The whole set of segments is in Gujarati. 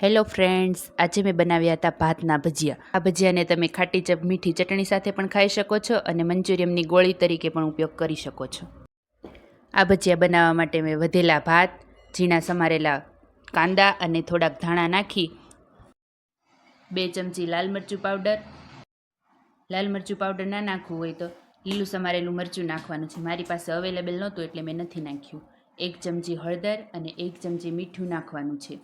હેલો ફ્રેન્ડ્સ, આજે મેં બનાવ્યા હતા ભાતના ભજીયા. આ ભજીયાને તમે ખાટી મીઠી ચટણી સાથે પણ ખાઈ શકો છો અને મંચુરિયમની ગોળી તરીકે પણ ઉપયોગ કરી શકો છો. આ ભજીયા બનાવવા માટે મેં વધેલા ભાત, ઝીણા સમારેલા કાંદા અને થોડાક ધાણા નાખી 2 ચમચી લાલ મરચું પાવડર ના નાખવું હોય તો લીલું સમારેલું મરચું નાખવાનું છે. મારી પાસે અવેલેબલ નહોતું એટલે મેં નથી નાખ્યું. 1 ચમચી હળદર અને 1 ચમચી મીઠું નાખવાનું છે.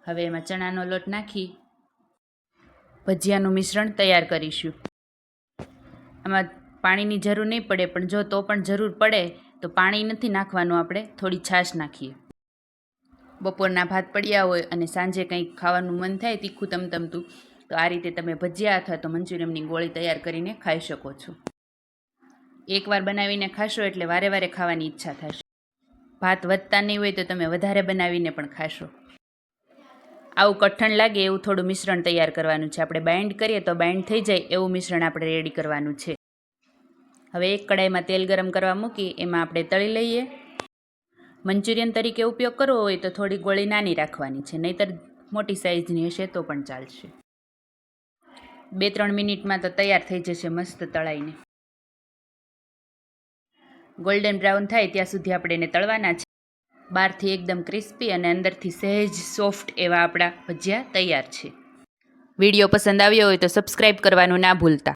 હવે એમાં ચણાનો લોટ નાખી ભજીયાનું મિશ્રણ તૈયાર કરીશું. આમાં પાણીની જરૂર નહીં પડે, પણ જો તો પણ જરૂર પડે તો પાણી નથી નાખવાનું, આપણે થોડી છાશ નાખીએ. બપોરના ભાત પડ્યા હોય અને સાંજે કંઈક ખાવાનું મન થાય તીખું તમતમતું, તો આ રીતે તમે ભજીયા અથવા તો મંચુરિયમની ગોળી તૈયાર કરીને ખાઈ શકો છો. એકવાર બનાવીને ખાશો એટલે વારે વારે ખાવાની ઈચ્છા થશે. ભાત વધતા નહીં હોય તો તમે વધારે બનાવીને પણ ખાશો. આવું કઠણ લાગે એવું થોડું મિશ્રણ તૈયાર કરવાનું છે. આપણે બાઇન્ડ કરીએ તો બાઇન્ડ થઈ જાય એવું મિશ્રણ આપણે રેડી કરવાનું છે. હવે એક કડાઈમાં તેલ ગરમ કરવા મૂકી એમાં આપણે તળી લઈએ. મંચુરિયન તરીકે ઉપયોગ કરવો હોય તો થોડી ગોળી નાની રાખવાની છે, નહીંતર મોટી સાઇઝની હશે તો પણ ચાલશે. 2-3 મિનિટમાં તો તૈયાર થઈ જશે મસ્ત તળાઈને. ગોલ્ડન બ્રાઉન થાય ત્યાં સુધી આપણે એને તળવાના છે. બહારથી એકદમ ક્રિસ્પી અને અંદરથી સહેજ સોફ્ટ એવા આપણા ભજીયા તૈયાર છે. વિડીયો પસંદ આવ્યો હોય તો સબસ્ક્રાઈબ કરવાનું ના ભૂલતા.